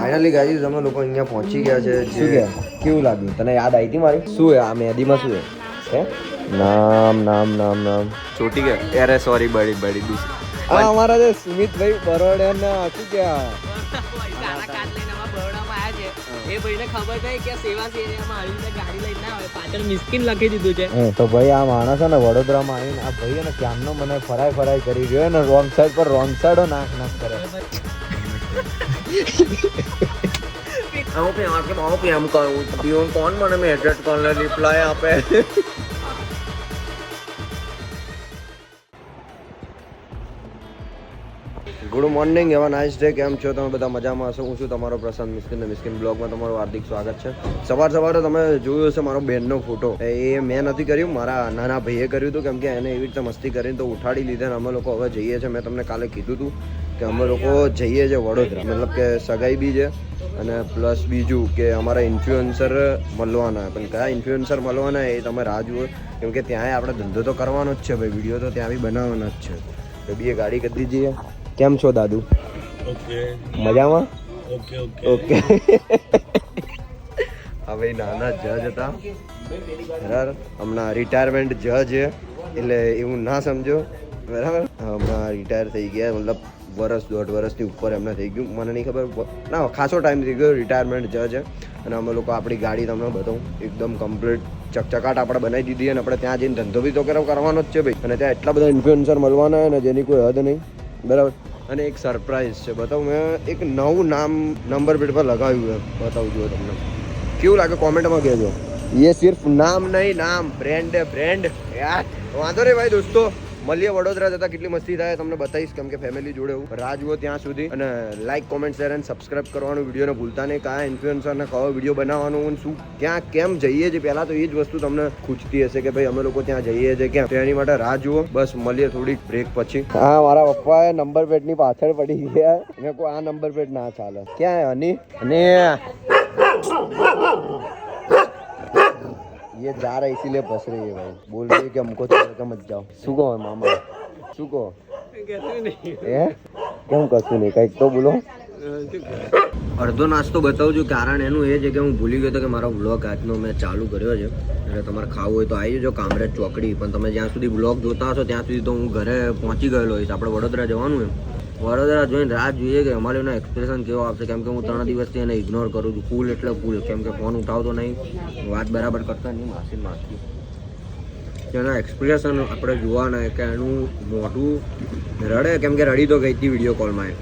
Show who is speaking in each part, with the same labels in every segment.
Speaker 1: Finally guys અમે લોકો અહીંયા પહોંચી ગયા છે. શું કે કેવું લાગ્યું તને? યાદ આવી હતી મારી? શું હે આ મહેંદીમાં? શું હે નામ નામ નામ નામ
Speaker 2: છોટી કે અરે સોરી બડી બડી દૂસરી
Speaker 1: આ અમારા જે સુમિતભાઈ બરોડિયાના શું કે
Speaker 3: એ ભાઈને ખબર થઈ કે સેવા એરિયામાં આવી રીતે ગાડી લઈને ના આવે, પાછળ મિસ્કીન લખી દીધું છે.
Speaker 1: તો ભાઈ આ માણસ છે ને વડોદરામાં આવીને આ ભાઈ ને ક્યાંનો મને ફરાઈ કરી ગયો ને રોંગ સાઈડો નાક કરે. કોણ મને મેસેજ કોને રિપ્લાય આપે? Good morning, have a nice day. કેમ છો તમે બધા? મજામાં હશો. હું છું તમારો પ્રશાંત મિસ્કિન બ્લોગમાં તમારું હાર્દિક સ્વાગત છે. સવારે તમે જોયું હશે મારો બેનનો ફોટો. એ મેં નથી કર્યું, મારા નાના ભાઈએ કર્યું હતું, કેમ કે એને એવી રીતે મસ્તી કરીને તો ઉઠાડી લીધા. અમે લોકો હવે જઈએ છીએ. મેં તમને કાલે કીધું હતું કે અમે લોકો જઈએ છીએ વડોદરા, મતલબ કે સગાઈ બી છે અને પ્લસ બીજું કે અમારા ઇન્ફ્લુએન્સર મળવાના. પણ કયા ઇન્ફ્લુએન્સર મળવાના એ તમે રાહ જુઓ, કેમ કે ત્યાં આપણે ધંધો તો કરવાનો જ છે ભાઈ, વિડીયો તો ત્યાં બી બનાવવાના જ છે. તો બી એ ગાડી કરી દીધી. કેમ છો દાદુ?
Speaker 2: ઓકે
Speaker 1: મજામાં?
Speaker 2: Okay okay
Speaker 1: okay. હા ભાઈ, નાના જજ હતા બરાબર, હમણાં રિટાયરમેન્ટ જજ છે એટલે એવું ના સમજો બરાબર. હમણાં રિટાયર થઈ ગયા, મતલબ દોઢ વર્ષની ઉપર એમને થઈ ગયું, મને નહીં ખબર ના, ખાસો ટાઈમ થઈ ગયો રિટાયરમેન્ટ જજ છે. અને અમે લોકો આપણી ગાડી તમને બતાવું એકદમ કમ્પ્લીટ ચકચકાટ આપણે બનાવી દીધી. અને આપણે ત્યાં જઈને ધંધો બી તો કરવાનો જ છે ભાઈ. અને ત્યાં એટલા બધા ઇન્ફ્લુએન્સર મળવાના હોય ને જેની કોઈ હદ નહીં બરાબર. અને એક સરપ્રાઈઝ છે, બતાવું. મેં એક નવું નામ નંબર પ્લેટ પર લગાવ્યું છે, બતાવું જો તમને કેવું લાગે કોમેન્ટમાં કહેજો. ये सिर्फ नाम नहीं, नाम ब्रांड है, ब्रांड यार. વાંધો નહીં ભાઈ દોસ્તો, મળીએ વડોદરા જતા. કેટલી મસ્તી થાય તમને બતાવીશ, કેમ કે ફેમિલી જોડે હું રાહ જુઓ ત્યાં સુધી. અને લાઈક, કોમેન્ટ, શેર અને સબસ્ક્રાઇબ કરવાનું વિડીયોને ભૂલતા નહીં. કયા ઇન્ફ્લુએન્સરને કયો વિડીયો બનાવવાનું, શું ક્યાં કેમ જઈએ છીએ, પહેલાં તો એ જ વસ્તુ તમને ખૂચતી હશે કે ભાઈ અમે લોકો ત્યાં જઈએ છીએ ક્યાં. તો એની માટે રાહ જુઓ. બસ મળીએ થોડીક બ્રેક પછી. હા, મારા પપ્પાએ નંબર પ્લેટની પાછળ પડી ગયા. મેં કોઈ આ નંબર પ્લેટ ના ચાલે. ક્યાં હે હની? અને ये जा रहा है इसीलिए फंस रही है भाई. बोल रही है कि हमको छोड़ के मत जाओ. શું કહો મામા? શું કહો? કેમ કશું નહીં, કંઈક તો બોલો. અડધો નાસ્તો બતાવું છું. કારણ એનું એ છે કે હું ભૂલી ગયો હતો કે મારો વ્લોગ આજનો મેં ચાલુ કર્યો છે. એટલે તમારે ખાવું હોય તો આવી જજો કામરેજ ચોકડી. પણ તમે જ્યાં સુધી વ્લોગ જોતા હશો ત્યાં સુધી તો હું ઘરે પહોંચી ગયેલો હોઈશ. આપણે વડોદરા જવાનું એમ. વડોદરા જોઈને રાહ જોઈએ કે અમારે એનો એક્સપ્રેશન કેવો આપશે, કેમ કે હું 3 દિવસથી એને ઇગ્નોર કરું છું. ફૂલ એટલે ફૂલ, કેમ કે ફોન ઉઠાવતો નહીં, વાત બરાબર કરતા નહીં, માસી એના એક્સપ્રેશન આપણે જોવાના કે એનું મોઢું રડે, કેમ કે રડી તો ગઈ હતી વિડીયો કોલમાં.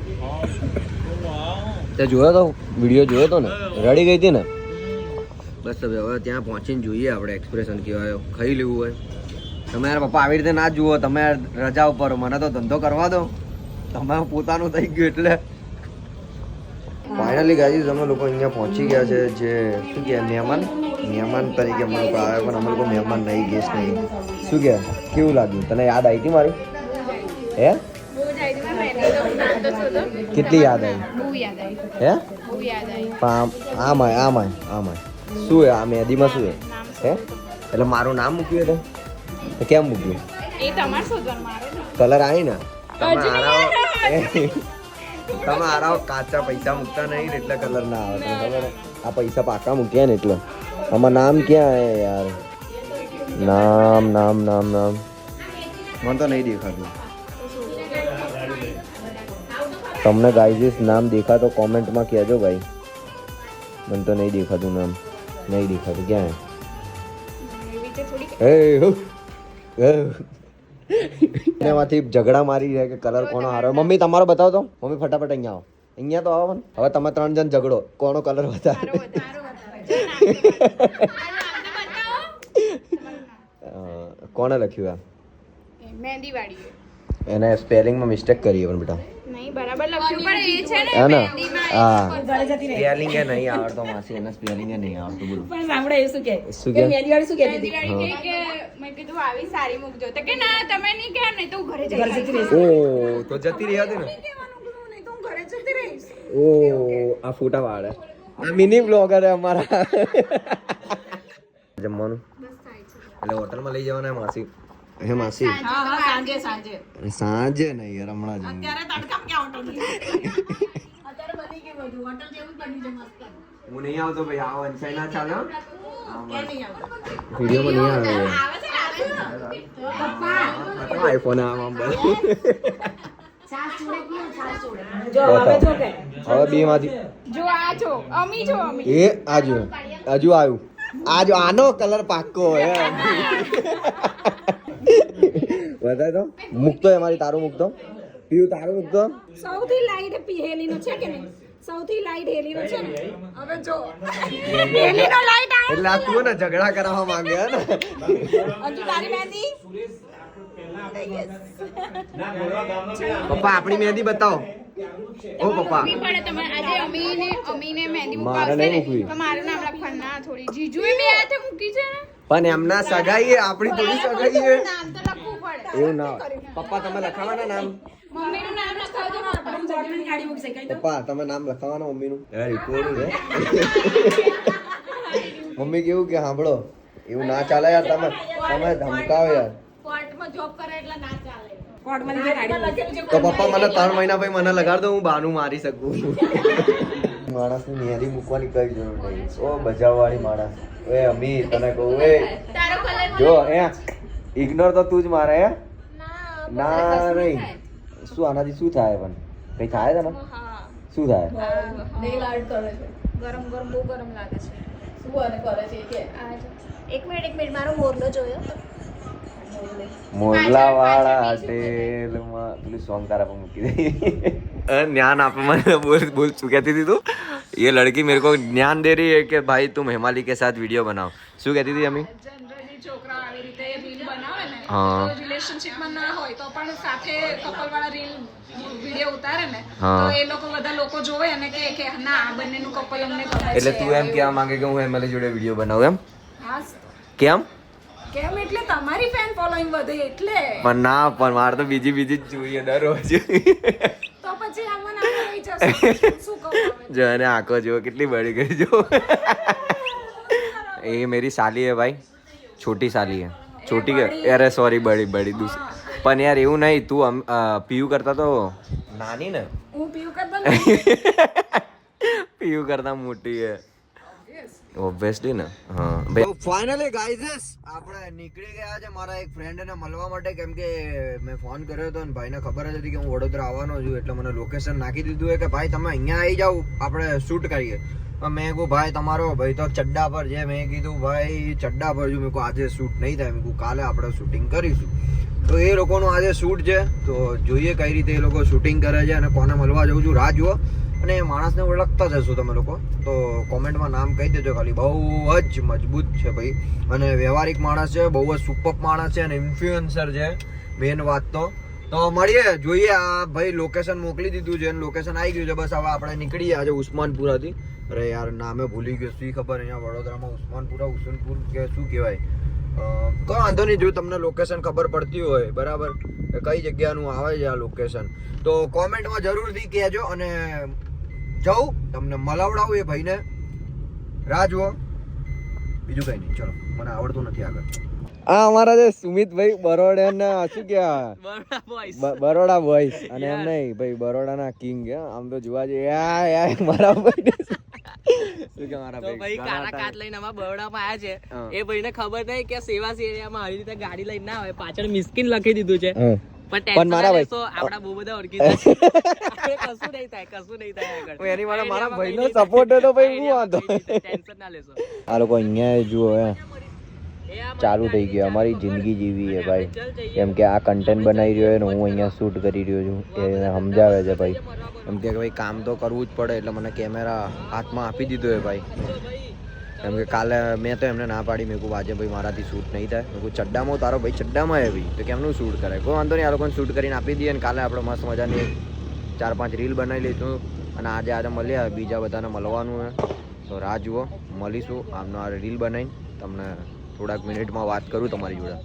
Speaker 1: તે જોયો તો વિડીયો જોયો તો ને, રડી ગઈ હતી ને. બસ હવે ત્યાં પહોંચીને જોઈએ આપણે એક્સપ્રેશન કેવાય. ખાઈ લેવું હોય તમે યાર. પપ્પા આવી રીતે ના જુઓ, તમે રજા ઉપર, મને તો ધંધો કરવા દો. તમારું પોતાનું થઈ ગયું એટલે. ફાઇનલી ગાઈઝ અમે લોકો અહીંયા પહોંચી ગયા છે. જે શું કહે મહેમાન તરીકે અમે લોકો આવ્યા, પણ અમે લોકો મહેમાન નહીં, ગેસ્ટ નહીં. શું કહે કેવું લાગ્યું તને? યાદ આવી હતી મારી? હે કેટલી યાદ આવી? હે આમાં શું હે? આ મહેંદીમાં શું હે? એટલે મારું નામ મૂક્યું હતું તો કેમ મૂક્યું? કલર આવી ને તમે આરાવ કાચા પૈસા મૂકતા નહીં ને એટલે કલર ના આવે. તમને ખબર? આ પૈસા પાકા મૂક્યા ને એટલે. આમાં નામ ક્યાં હે યાર? નામ નામ નામ નામ મને તો નહીં દેખાતું. તમને ગાઈઝ નામ દેખા તો કોમેન્ટમાં કહેજો ભાઈ. મને તો નહીં દેખાતું નામ, નહીં દેખાતું. ક્યાં હે? એનામાંથી ઝઘડા મારી રહ્યા કે કલર કોનો હારો. મમ્મી તમારો બતાવો તો. મમ્મી ફટાફટ અહીંયા આવો, અહીંયા તો આવો ને. હવે તમે 3 જણ ઝઘડો, કોનો કલર વધારે. કોણે લખ્યું આ?
Speaker 4: મહેંદી વાળી.
Speaker 1: એને સ્પેલિંગમાં મિસ્ટેક કરી પણ બેટા.
Speaker 4: નહીં બરાબર લખ્યું પણ એ છે ને
Speaker 1: હા
Speaker 4: મહેંદીમાં
Speaker 1: સ્પેલિંગ એ નહીં આવડતો માસી, એને સ્પેલિંગ એ નહીં આવડતું. બોલો
Speaker 3: પણ સાંભળે એ શું કે
Speaker 1: શું કે?
Speaker 3: મહેંદી વાળી શું કહેતી હતી?
Speaker 4: મહેંદી વાળી કે મેં કીધું આવી સારી મૂકજો તો કે ના તમે નહીં કે નહીં તો હું ઘરે જતી
Speaker 3: રહીશ.
Speaker 1: ઓ તો જતી રહી હતી ને.
Speaker 4: નહીં તો હું ઘરે જતી રહીશ.
Speaker 1: ઓ આ ફોટા વાળે આ મિની બ્લોગર હે અમારા. જમવાનું એટલે હોટલમાં લઈ જવાના માસી. હે માસી?
Speaker 3: હા સાંજે
Speaker 1: સાંજે નહીં યાર, હમણાં જ.
Speaker 3: અત્યારે તડકામાં ક્યાં હોટલ? અત્યારે બની ગઈ
Speaker 1: હું નહીં આવતો ભાઈ, આ વંચાઈ ના ચાલે હો. વિડીયોમાં નહીં આવે આઈફોન આમ હવે બે માંથી
Speaker 4: જો આ જો અમી જો અમી
Speaker 1: એ આજુ હજુ આવ્યું આજો આનો કલર પાક્કો હે બતાય તો મૂકતો અમારી તારું મૂકતો પીયું તારું મૂકતો
Speaker 4: સૌથી લાઈટ હેલીનો છે કે નહીં? સૌથી લાઈટ હેલીનો છે ને? હવે જો હેલીનો લાઈટ આવે
Speaker 1: એટલે આ તું ને ઝઘડા કરાવવા માંગે હે ને
Speaker 4: હજુ તારી મહેંદી
Speaker 1: પપ્પા આપણી મહેંદી બતાવો ઓ પપ્પા
Speaker 4: મૂકવી પડે તમારે આજે અમીને મહેંદી
Speaker 1: મારે
Speaker 4: મૂકવાશે
Speaker 1: નહીં
Speaker 4: ને
Speaker 1: મૂકવી.
Speaker 4: તો મારું નામ લખવાનું ના થોડી જીજુએ બે હાથે મૂકી છે ને
Speaker 1: પણ એમના સગાઈ આપણી થોડી સગાઈ છે
Speaker 4: નામ તો લખવું પડે
Speaker 1: એવું ના હોય. પપ્પા તમે લખાવાના નામ
Speaker 4: મમ્મીનું નામ લખાવજો
Speaker 1: પપ્પા તમે નામ લખાવાના મમ્મીનું રીકોર્ડ છે મમ્મી કેવું કે સાંભળો એવું ના ચાલે યાર તમે ધમકાવો યાર
Speaker 4: કોર્ટમાં જોબ કરે એટલે ના ચાલે
Speaker 1: તો પપ્પા મને 3 મહિના પછી મને લગાડ દો, હું બાનું મારી શકું. માણસની મહેંદી મૂકવાની કઈ જરૂર નહીં. ઓ બજાવવાળી માણસ એ અમી તને કહું એ
Speaker 4: તારો કલર
Speaker 1: જો એ ઇગ્નોર તો તું જ મારે હે ના નહીં શું આનાથી શું થાય પણ કઈ થાય તને શું થાય
Speaker 4: ગરમ ગરમ બહુ ગરમ લાગે છે
Speaker 5: એક મિનિટ મારો મોરલો જોયો
Speaker 1: મોરલા વાળા ટેલમાં પેલું સોંગ તારા પર મૂકી દે ज्ञान आप मैं बोल શું कहती थी તું ये लड़की मेरे को ज्ञान दे रही है कि भाई तुम हेमाली के साथ वीडियो बनाओ શું कहती थी अमी
Speaker 6: જનરલી છોકરા આવી રીતે રીલ બનાવે ને
Speaker 1: હા.
Speaker 6: તો રિલેશનશિપમાં ના હોય તો પણ સાથે કપલ વાળા રીલ વિડિયો ઉતારે ને
Speaker 1: હા.
Speaker 6: તો એ લોકો બધા લોકો જોવે અને કે ના આ બંનેનું કપલ અમને ગમે છે.
Speaker 1: એટલે તું એમ કહેવા માંગે કે હું હેમાલી જોડે વિડીયો બનાવું એમ
Speaker 6: હા
Speaker 1: કેમ
Speaker 6: કેમ એટલે તમારી ફેન ફોલોઈંગ વધે એટલે
Speaker 1: પણ ના પણ મારે તો બીજી જ જોઈએ દરરોજ
Speaker 6: તો પછી આમાં ના રહી જશે શું કહું હવે?
Speaker 1: જો એને આંખો જો કેટલી બડી ગઈ જો ये मेरी साली है भाई, छोटी साली है. छोटी के अरे सॉरी बड़ी बड़ी दूसरी પણ યાર એવું નહીં તું પીયુ કરતા તો નાની ને
Speaker 6: હું પીવું કરતા
Speaker 1: પીયુ કરતા મોટી હે ઓબ્વિયસલી ને હા ભાઈ ફાઇનલી ગાઈઝ આપણે નીકળી ગયા છે મારા એક ફ્રેન્ડ ને મળવા માટે કેમ કે મેં ફોન કર્યો હતો ને ભાઈને ખબર જ હતી કે હું વડોદરા આવવાનો છું એટલે મને લોકેશન નાખી દીધું છે કે ભાઈ તમે અહીંયા આવી જાઓ આપણે શૂટ કરીએ. મેં કહું ભાઈ તમારો ભાઈ તો ચડ્ડા પર છે. મેં કીધું ભાઈ ચડ્ડા પર છું. મેં કહું આજે શૂટ નહીં થાય. મેં કહું કાલે આપણે શૂટિંગ કરીશું. તો એ લોકોનું આજે શૂટ છે તો જોઈએ કઈ રીતે એ લોકો શૂટિંગ કરે છે અને કોને મળવા જવું છું રાહ જુઓ. અને એ માણસને ઓળખતા જશો તમે લોકો તો કોમેન્ટમાં નામ કહી દેજો ખાલી. બહુ જ મજબૂત છે ભાઈ અને વ્યવહારિક માણસ છે, બહુ જ સુપર માણસ છે અને ઇન્ફ્લુએન્સર છે મેન વાત તો મળીએ જોઈએ. આ ભાઈ લોકેશન મોકલી દીધું છે અને લોકેશન આવી ગયું છે. બસ હવે આપણે નીકળીએ આજે ઉસ્માનપુરાથી. અરે યાર નામે ભૂલી ગયો શી ખબર અહીંયા વડોદરામાં ઉસ્માનપુરા ઉસનપુર કે શું કહેવાય કોઈ વાંધો નહીં. જો તમને લોકેશન ખબર પડતી હોય બરાબર કઈ જગ્યાનું આવે છે આ લોકેશન તો કોમેન્ટમાં જરૂરથી કહેજો અને જાઉં તમને મળવડાવું એ ભાઈને. રાહ જુઓ બીજું કઈ નહીં. ચલો મને આવડતું નથી આગળ. આ અમારા જે સુમિતભાઈ બરોડા શું કહેવાય બરોડા બોયસ અને એમ નહીં ભાઈ બરોડાના કિંગ આમ તો જોવા જઈએ મારા ભાઈ શું કે મારા
Speaker 3: ભાઈ કાળા કાચ લઈને અમારા બરોડામાં આયા છે. એ ભાઈને ખબર નહીં કે સેવાસ એરિયામાં આવી રીતે ગાડી લઈને ના આવે. પાછળ મિસ્કિન લખી દીધું છે પણ મારા ભાઈ આપડા બહુ બધા ઓળખીતા છે. કશું નહીં થાય આગળ.
Speaker 1: એની મારા ભાઈનો સપોર્ટ હતો ભાઈ હું વાંધો
Speaker 3: ટેન્શન ના લેશો.
Speaker 1: આ લોકો અહીંયા જુઓ ચાલુ થઈ ગયું. અમારી જિંદગી જીવી છે ભાઈ કેમ કે આ કન્ટેન્ટ બનાવી રહ્યો ને હું અહીંયા શૂટ કરી રહ્યો છું એને સમજાવે છે ભાઈ. એમ કે ભાઈ કામ તો કરવું જ પડે એટલે મને કેમેરા હાથમાં આપી દીધો છે ભાઈ. કેમ કે કાલે મેં તો એમને ના પાડી. મેં કહું આજે ભાઈ મારાથી શૂટ નહીં થાય. મેં કહું ચડ્ડામાં તારો ભાઈ ચડ્ડામાં હે ભાઈ તો કેમનું શૂટ કરે. કોઈ વાંધો નહીં આ લોકોને શૂટ કરીને આપી દઈએ અને કાલે આપણે મસ્ત મજાની 4-5 રીલ બનાવી લઈશું. અને આજે મળ્યા બીજા બધાને મળવાનું છે તો રાહ જુઓ મળીશું. આમનો આ રીલ બનાવીને તમને થોડાક મિનિટમાં વાત કરું તમારી જોડે.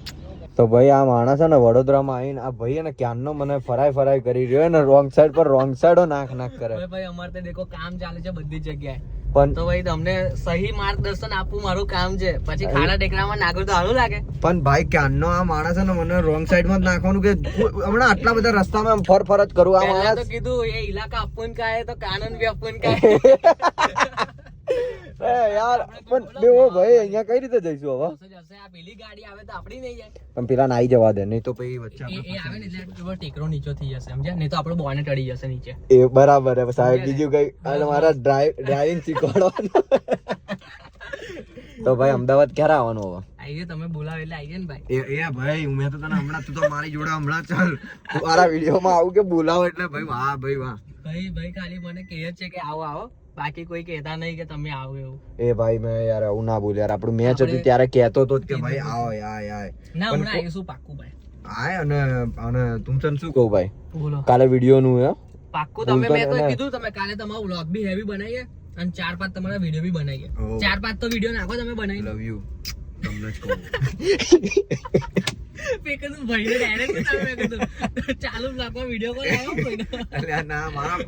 Speaker 1: તો ભાઈ આ માણસ ને વડોદરામાં આવીને આ ભાઈ ને ક્યાંનો મને ફરાય કરી રહ્યો ને રોંગ સાઈડ પર રોંગ સાઈડો નાખ કરે.
Speaker 3: ભાઈ અમારે તો દેખો કામ ચાલે છે બધી જગ્યાએ.
Speaker 1: પણ
Speaker 3: તો ભાઈ તમને સહી માર્ગદર્શન આપવું મારું કામ છે. પછી ખાડા ટેકરામાં નાખો તો સારું લાગે.
Speaker 1: પણ ભાઈ ક્યાંનો આ માણસ છે ને મને રોંગ સાઈડ માં જ નાખવાનું કે હમણાં આટલા બધા રસ્તામાં ફર જ કરું આ
Speaker 3: પહેલા તો
Speaker 1: માણસ
Speaker 3: કીધું એ ઇલાકા અપન કા હે તો કાનૂન ભી અપન કા હે.
Speaker 1: યાર પણ બે ઓ ભાઈ અહીંયા કઈ રીતે જઈશું હવે
Speaker 3: જશે આ પેલી ગાડી આવે તો આપડી નહીં જાય.
Speaker 1: પણ પેલા નાઈ જવા દે નહીં તો પછી વચ્ચે
Speaker 3: એ આવે ને એટલે ટેકરો નીચો થઈ જશે સમજ્યા, નહીં તો આપણો બોનેટ અડી જશે નીચે.
Speaker 1: એ બરાબર હે સાહેબ બીજું કઈ અને મારા ડ્રાઇવિંગ શીખવાડવાનું તો ભાઈ અમદાવાદ ક્યારે આવવાનું હવે
Speaker 3: આઈએ તમે બોલાવો એટલે આઈએ ને ભાઈ.
Speaker 1: એ ભાઈ મેં તો તને હમણાં તું તો મારી જોડે હમણાં ચાલ મારા વિડીયોમાં આવું કે બોલાવો એટલે ભાઈ વાહ
Speaker 3: ભાઈ ખાલી મને કહે છે કે આવો આવો, બાકી કોઈ કહેતા નહીં કે તમે આવો એવું.
Speaker 1: એ ભાઈ મેં યાર આવું ના બોલ યાર આપણું મેચ હતું ત્યારે કહેતો તો કે ભાઈ આવો યાર
Speaker 3: ના હમણાં આવીશું પાક્કું ભાઈ.
Speaker 1: આય અને તું તને શું કહું ભાઈ
Speaker 3: બોલો
Speaker 1: કાલે વિડીયો નું હે
Speaker 3: પાક્કું. તમે મેં તો કીધું તમે કાલે તમારો વ્લોગ બી હેવી બનાવીએ અને 4-5 તમારા વિડીયો બી બનાવીએ. 4-5 તો વિડીયો નાખો તમે બનાવી.
Speaker 1: લવ યુ તમને જ કહું
Speaker 3: મેં કીધું ભાઈને ડાયરેક્ટ મેં કીધું ચાલુ નાખો વિડીયો કોલ આવ્યો કોઈનો.
Speaker 1: અલ્યા ના મારા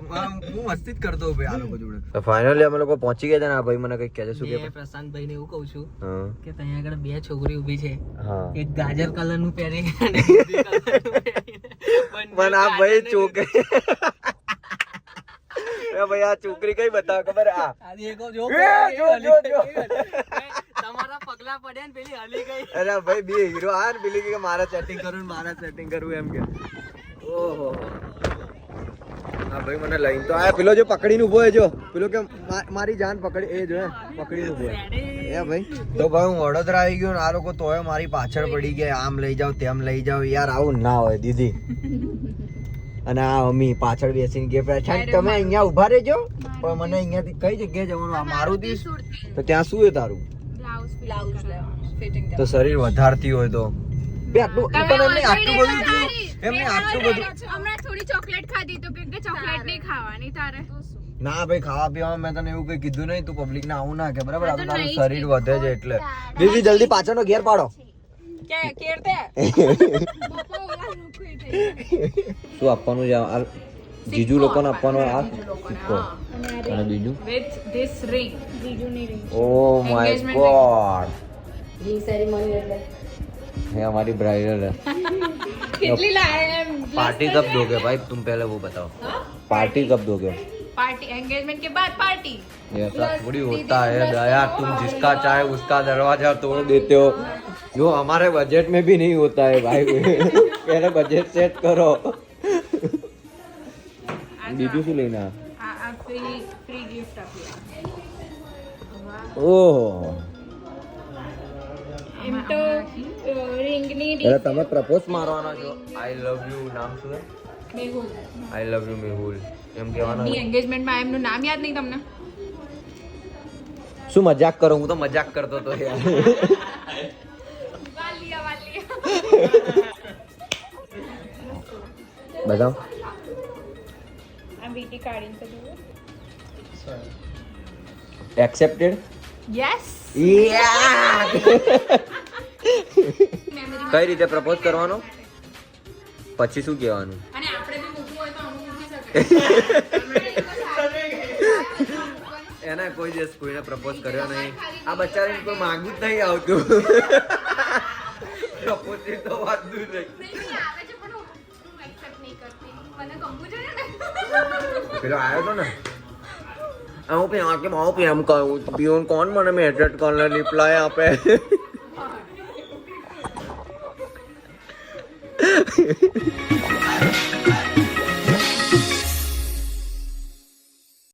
Speaker 1: હું મસ્તી જ કરતો ભાઈ આ લોકો જોડે. તો ફાઇનલી અમે લોકો પહોંચી ગયા છે ને ભાઈ મને કઈ કહેજે શું કે
Speaker 3: મેં પ્રશાંતભાઈ ને એવું કહું છું
Speaker 1: હા
Speaker 3: કે ત્યાં આગળ 2 છોકરી ઊભી છે,
Speaker 1: હા
Speaker 3: એક ગાજર કલર નું પહેરી અને દૂધી colour નું પહેરીને.
Speaker 1: પણ આ ભાઈ છોકરી એ ભાઈ આ છોકરી કઈ બતાવ ખબર આ
Speaker 3: આ દેખો જો તમારા પગલા પડ્યા ને પેલી હલી ગઈ.
Speaker 1: અરે ભાઈ બે હીરો આ ને પેલી કે મારા સેટિંગ કરવું એમ કે ઓહો હા ભાઈ મને લઈને તો આયા. પેલો જો પકડીને ઉભો હે જો પેલો કે મારી જાન પકડી એ જો પકડીને ઉભો હે ભાઈ. તો ભાઈ હું વડોદરા આવી ગયો ને આ લોકો તોય મારી પાછળ પડી ગયા, આમ લઈ જાવ તેમ લઈ જાવ. યાર આવું ના હોય દીદી. અને આ અમી પાછળ બેસીને કે તમે અહીંયા ઉભા રહેજો પણ મને અહીંયાથી કઈ જગ્યાએ જવાનું આ મારું દીસ તો ત્યાં શું હે તારું તો શરીર વધારતી હોય તો બે આટલું પણ એમને આટલું બધું થયું એમને આટલું બધું
Speaker 6: હમણાં થોડી ચોકલેટ ખાધી તો કે ચોકલેટ નહીં ખાવાની તારે.
Speaker 1: ના ભાઈ ખાવા પીવામાં મેં તને એવું કઈ કીધું નહીં, તું પબ્લિક ને આવું ના કે બરાબર આ તો તારું શરીર વધે છે એટલે. દીદી જલ્દી પાછળનો ઘેર પાડો. શું આપવાનું છે જીજુ લોકોને આપવાનું આ સિક્કો અને બીજું
Speaker 6: With this ring.
Speaker 1: Oh my God ये हमारी ब्राइडल है
Speaker 6: कितनी लाए हैं?
Speaker 1: पार्टी कब दोगे भाई तुम पहले वो बताओ पार्टी कब दोगे
Speaker 6: पार्टी एंगेजमेंट के बाद पार्टी.
Speaker 1: ये ऐसा थोड़ी होता है दया तुम जिसका चाहे उसका दरवाजा तोड़ देते हो जो हमारे बजट में भी नहीं होता है भाई पहले बजट सेट करो बीजू શું લેના
Speaker 6: આ free gift આપી.
Speaker 1: ઓહ
Speaker 6: એમ તો રિંગની
Speaker 1: એટલે તમે પ્રપોઝ મારવાના છો આઈ લવ યુ નામ શું છે
Speaker 6: મેહુલ
Speaker 1: આઈ લવ યુ મેહુલ એમ કહેવાના
Speaker 6: ની એંગેજમેન્ટમાં એમનું નામ યાદ નહીં તમને?
Speaker 1: શું મજાક કરો હું તો મજાક કરતો તો યાર
Speaker 6: વાલિયા
Speaker 1: બતાવ
Speaker 6: આ વીટી કાઢીને તો જુઓ.
Speaker 1: Accepted
Speaker 6: yes.
Speaker 1: કઈ રીતે પ્રપોઝ કરવાનો પછી શું કહેવાનું
Speaker 6: અને આપણે બી મૂકવું હોય તો અમુક મૂકી શકે.
Speaker 1: એને કોઈ દિવસ કોઈને પ્રપોઝ કર્યો નહીં આ બચારાને કોઈ માંગવું જ નહીં આવતું પ્રપોઝ તો વાત દૂર રહી
Speaker 6: નહીં આવે છે પણ હું એક્સેપ્ટ નહીં કરતી. મને ગમવું જોઈએ ને.
Speaker 1: પેલો આવ્યો તો ને હું પ્રેમ કે બહુ પ્રેમ કરું પીઓન કોણ મને મેસેજ કરને રિપ્લાય આપે